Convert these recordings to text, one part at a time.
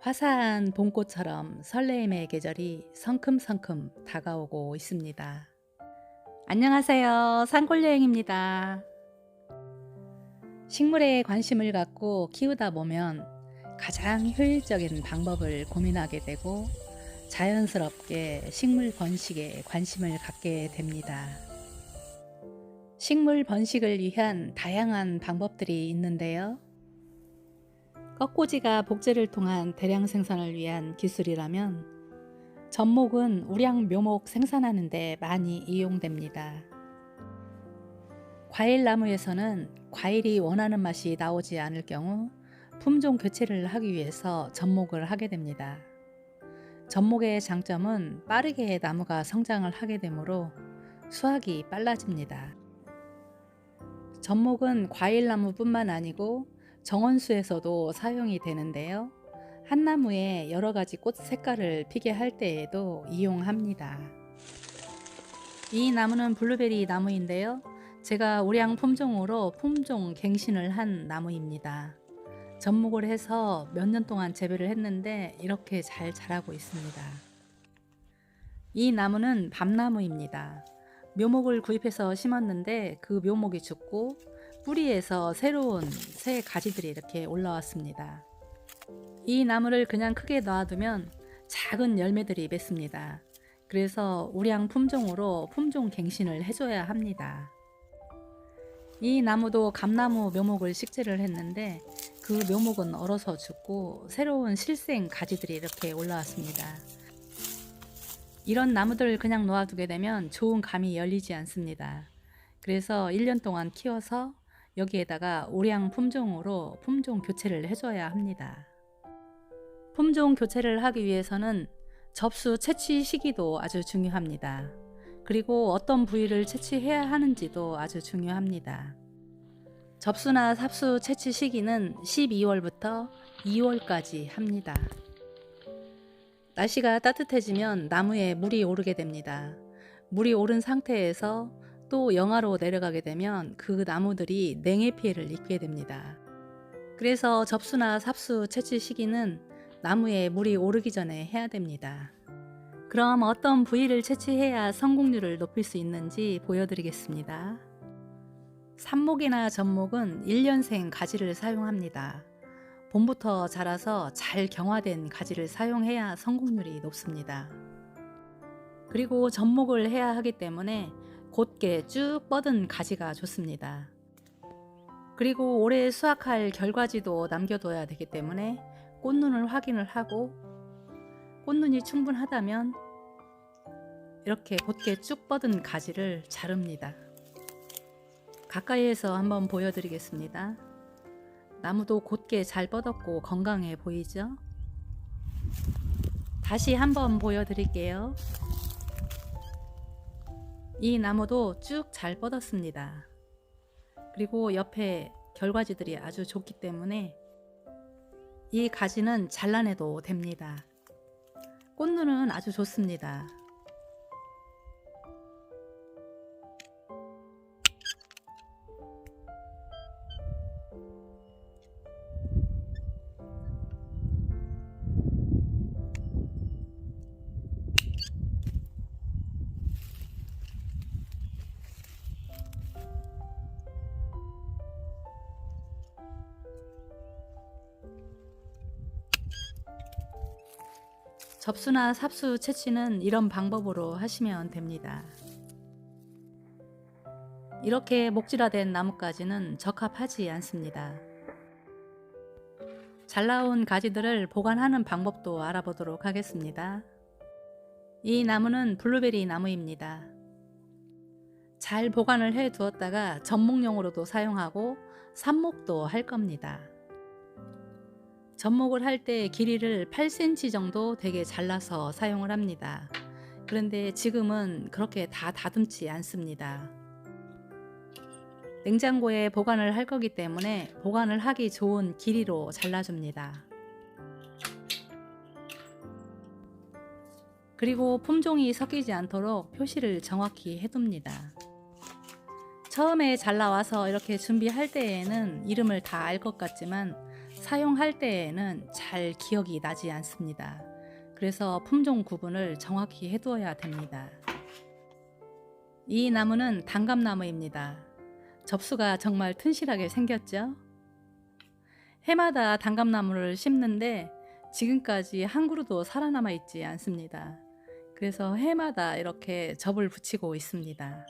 화사한 봄꽃처럼 설레임의 계절이 성큼성큼 다가오고 있습니다. 안녕하세요. 산골여행입니다. 식물에 관심을 갖고 키우다 보면 가장 효율적인 방법을 고민하게 되고 자연스럽게 식물 번식에 관심을 갖게 됩니다. 식물 번식을 위한 다양한 방법들이 있는데요. 꺾꽂이가 복제를 통한 대량 생산을 위한 기술이라면 접목은 우량 묘목 생산하는 데 많이 이용됩니다. 과일나무에서는 과일이 원하는 맛이 나오지 않을 경우 품종 교체를 하기 위해서 접목을 하게 됩니다. 접목의 장점은 빠르게 나무가 성장을 하게 되므로 수확이 빨라집니다. 접목은 과일나무뿐만 아니고 정원수에서도 사용이 되는데요. 한 나무에 여러 가지 꽃 색깔을 피게 할 때에도 이용합니다. 이 나무는 블루베리 나무인데요. 제가 우량 품종으로 품종 갱신을 한 나무입니다. 접목을 해서 몇 년 동안 재배를 했는데 이렇게 잘 자라고 있습니다. 이 나무는 밤나무입니다. 묘목을 구입해서 심었는데 그 묘목이 죽고 뿌리에서 새로운 새 가지들이 이렇게 올라왔습니다. 이 나무를 그냥 크게 놔두면 작은 열매들이 맺습니다. 그래서 우량 품종으로 품종 갱신을 해줘야 합니다. 이 나무도 감나무 묘목을 식재를 했는데 그 묘목은 얼어서 죽고 새로운 실생 가지들이 이렇게 올라왔습니다. 이런 나무들을 그냥 놓아두게 되면 좋은 감이 열리지 않습니다. 그래서 1년 동안 키워서 여기에다가 우량 품종으로 품종 교체를 해줘야 합니다. 품종 교체를 하기 위해서는 접수 채취 시기도 아주 중요합니다. 그리고 어떤 부위를 채취해야 하는지도 아주 중요합니다. 접수나 삽수 채취 시기는 12월부터 2월까지 합니다. 날씨가 따뜻해지면 나무에 물이 오르게 됩니다. 물이 오른 상태에서 또 영하로 내려가게 되면 그 나무들이 냉해 피해를 입게 됩니다. 그래서 접수나 삽수 채취 시기는 나무에 물이 오르기 전에 해야 됩니다. 그럼 어떤 부위를 채취해야 성공률을 높일 수 있는지 보여드리겠습니다. 삽목이나 접목은 1년생 가지를 사용합니다. 봄부터 자라서 잘 경화된 가지를 사용해야 성공률이 높습니다. 그리고 접목을 해야 하기 때문에 곧게 쭉 뻗은 가지가 좋습니다. 그리고 올해 수확할 결과지도 남겨둬야 되기 때문에 꽃눈을 확인을 하고 꽃눈이 충분하다면 이렇게 곧게 쭉 뻗은 가지를 자릅니다. 가까이에서 한번 보여드리겠습니다. 나무도 곧게 잘 뻗었고 건강해 보이죠? 다시 한번 보여드릴게요. 이 나무도 쭉 잘 뻗었습니다. 그리고 옆에 결과지들이 아주 좋기 때문에 이 가지는 잘라내도 됩니다. 꽃눈은 아주 좋습니다. 접수나 삽수 채취는 이런 방법으로 하시면 됩니다. 이렇게 목질화된 나뭇가지는 적합하지 않습니다. 잘 나온 가지들을 보관하는 방법도 알아보도록 하겠습니다. 이 나무는 블루베리 나무입니다. 잘 보관을 해 두었다가 접목용으로도 사용하고 삽목도 할 겁니다. 접목을 할 때 길이를 8cm 정도 되게 잘라서 사용을 합니다. 그런데 지금은 그렇게 다 다듬지 않습니다. 냉장고에 보관을 할 거기 때문에 보관을 하기 좋은 길이로 잘라줍니다. 그리고 품종이 섞이지 않도록 표시를 정확히 해둡니다. 처음에 잘 나와서 이렇게 준비할 때에는 이름을 다 알 것 같지만 사용할 때에는 잘 기억이 나지 않습니다. 그래서 품종 구분을 정확히 해두어야 됩니다. 이 나무는 단감나무입니다. 접수가 정말 튼실하게 생겼죠? 해마다 단감나무를 심는데 지금까지 한 그루도 살아남아 있지 않습니다. 그래서 해마다 이렇게 접을 붙이고 있습니다.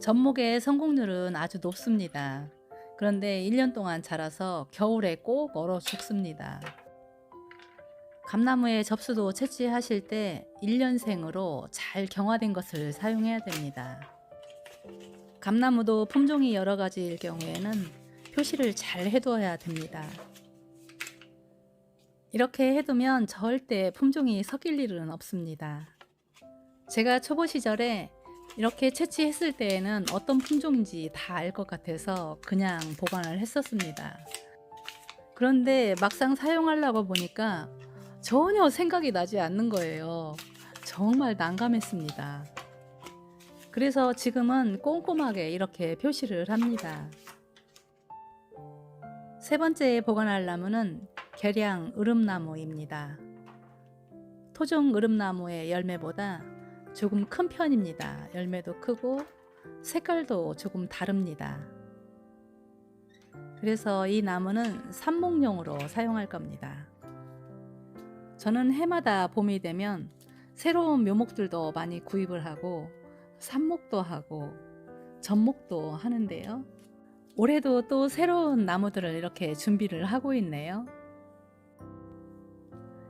접목의 성공률은 아주 높습니다. 그런데 1년 동안 자라서 겨울에 꼭 얼어 죽습니다. 감나무의 접수도 채취하실 때 1년생으로 잘 경화된 것을 사용해야 됩니다. 감나무도 품종이 여러 가지일 경우에는 표시를 잘 해두어야 됩니다. 이렇게 해두면 절대 품종이 섞일 일은 없습니다. 제가 초보 시절에 이렇게 채취했을 때에는 어떤 품종인지 다 알 것 같아서 그냥 보관을 했었습니다. 그런데 막상 사용하려고 보니까 전혀 생각이 나지 않는 거예요. 정말 난감했습니다. 그래서 지금은 꼼꼼하게 이렇게 표시를 합니다. 세 번째 보관할 나무는 계량 으름나무입니다. 토종 으름나무의 열매보다 조금 큰 편입니다. 열매도 크고 색깔도 조금 다릅니다. 그래서 이 나무는 삽목용으로 사용할 겁니다. 저는 해마다 봄이 되면 새로운 묘목들도 많이 구입을 하고 삽목도 하고 접목도 하는데요. 올해도 또 새로운 나무들을 이렇게 준비를 하고 있네요.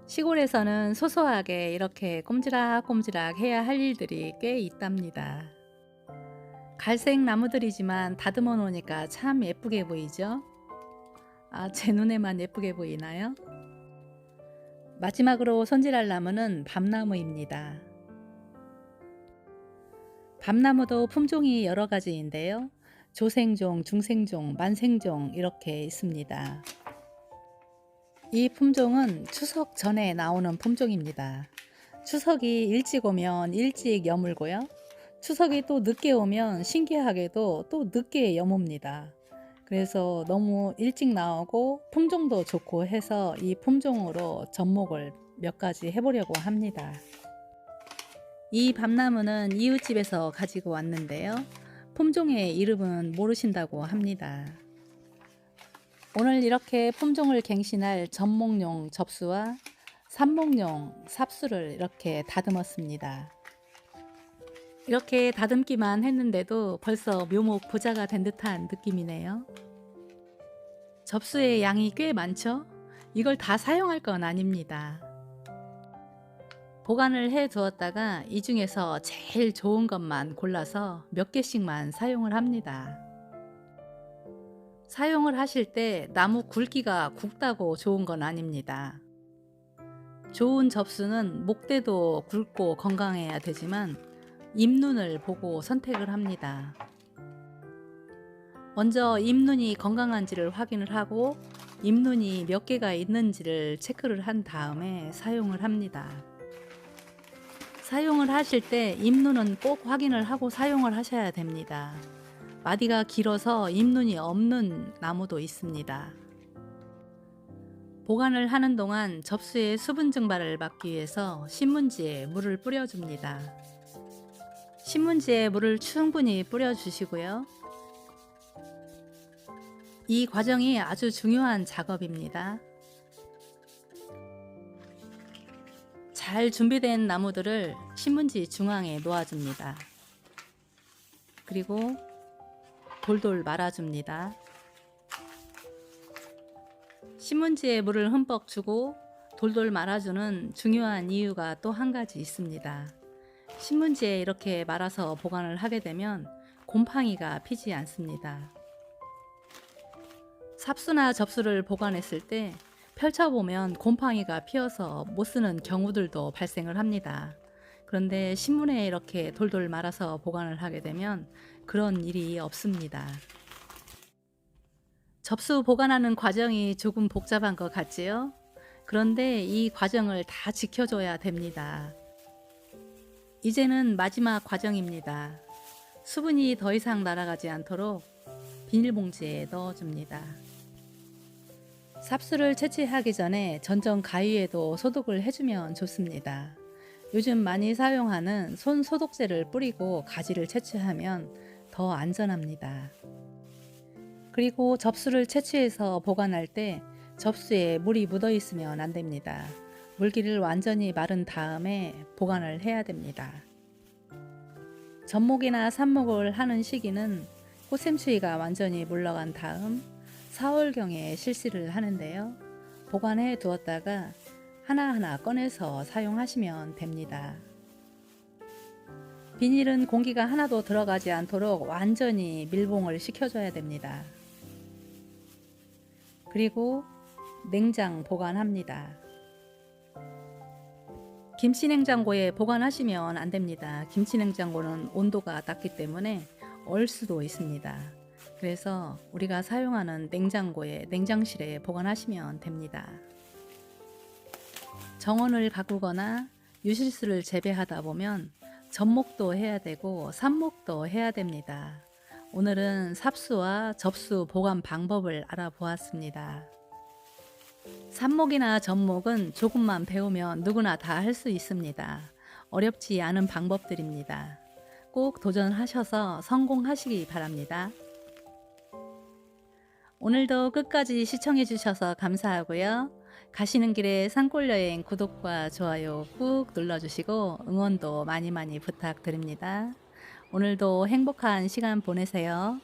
시골에서는 소소하게 이렇게 꼼지락꼼지락 해야 할 일들이 꽤 있답니다. 갈색 나무들이지만 다듬어 놓으니까 참 예쁘게 보이죠? 제 눈에만 예쁘게 보이나요? 마지막으로 손질할 나무는 밤나무입니다. 밤나무도 품종이 여러 가지인데요. 조생종, 중생종, 만생종 이렇게 있습니다. 이 품종은 추석 전에 나오는 품종입니다. 추석이 일찍 오면 일찍 여물고요. 추석이 또 늦게 오면 신기하게도 또 늦게 여뭅니다. 그래서 너무 일찍 나오고 품종도 좋고 해서 이 품종으로 접목을 몇 가지 해보려고 합니다. 이 밤나무는 이웃집에서 가지고 왔는데요. 품종의 이름은 모르신다고 합니다. 오늘 이렇게 품종을 갱신할 접목용 접수와 삽목용 삽수를 이렇게 다듬었습니다. 이렇게 다듬기만 했는데도 벌써 묘목 부자가 된 듯한 느낌이네요. 접수의 양이 꽤 많죠? 이걸 다 사용할 건 아닙니다. 보관을 해 두었다가 이 중에서 제일 좋은 것만 골라서 몇 개씩만 사용을 합니다. 사용을 하실 때 나무 굵기가 굵다고 좋은 건 아닙니다. 좋은 접수는 목대도 굵고 건강해야 되지만 잎눈을 보고 선택을 합니다. 먼저 잎눈이 건강한지를 확인을 하고 잎눈이 몇 개가 있는지를 체크를 한 다음에 사용을 합니다. 사용을 하실 때 잎눈은 꼭 확인을 하고 사용을 하셔야 됩니다. 마디가 길어서 잎눈이 없는 나무도 있습니다. 보관을 하는 동안 접수의 수분 증발을 막기 위해서 신문지에 물을 뿌려줍니다. 신문지에 물을 충분히 뿌려주시고요. 이 과정이 아주 중요한 작업입니다. 잘 준비된 나무들을 신문지 중앙에 놓아줍니다. 그리고 돌돌 말아줍니다. 신문지에 물을 흠뻑 주고 돌돌 말아주는 중요한 이유가 또 한 가지 있습니다. 신문지에 이렇게 말아서 보관을 하게 되면 곰팡이가 피지 않습니다. 삽수나 접수를 보관했을 때 펼쳐보면 곰팡이가 피어서 못 쓰는 경우들도 발생을 합니다. 그런데 신문에 이렇게 돌돌 말아서 보관을 하게 되면 그런 일이 없습니다. 접수 보관하는 과정이 조금 복잡한 것 같지요? 그런데 이 과정을 다 지켜줘야 됩니다. 이제는 마지막 과정입니다. 수분이 더 이상 날아가지 않도록 비닐봉지에 넣어줍니다. 삽수를 채취하기 전에 전정 가위에도 소독을 해주면 좋습니다. 요즘 많이 사용하는 손 소독제를 뿌리고 가지를 채취하면 더 안전합니다. 그리고 접수를 채취해서 보관할 때 접수에 물이 묻어 있으면 안 됩니다. 물기를 완전히 마른 다음에 보관을 해야 됩니다. 접목이나 삽목을 하는 시기는 꽃샘추위가 완전히 물러간 다음 4월경에 실시를 하는데요. 보관해 두었다가 하나하나 꺼내서 사용하시면 됩니다. 비닐은 공기가 하나도 들어가지 않도록 완전히 밀봉을 시켜줘야 됩니다. 그리고 냉장 보관합니다. 김치냉장고에 보관하시면 안 됩니다. 김치냉장고는 온도가 낮기 때문에 얼 수도 있습니다. 그래서 우리가 사용하는 냉장고에, 냉장실에 보관하시면 됩니다. 정원을 가꾸거나 유실수를 재배하다 보면 접목도 해야 되고 삽목도 해야 됩니다. 오늘은 삽수와 접수 보관 방법을 알아보았습니다. 삽목이나 접목은 조금만 배우면 누구나 다 할 수 있습니다. 어렵지 않은 방법들입니다. 꼭 도전하셔서 성공하시기 바랍니다. 오늘도 끝까지 시청해 주셔서 감사하고요. 가시는 길에 산골여행 구독과 좋아요 꾹 눌러주시고 응원도 많이 부탁드립니다. 오늘도 행복한 시간 보내세요.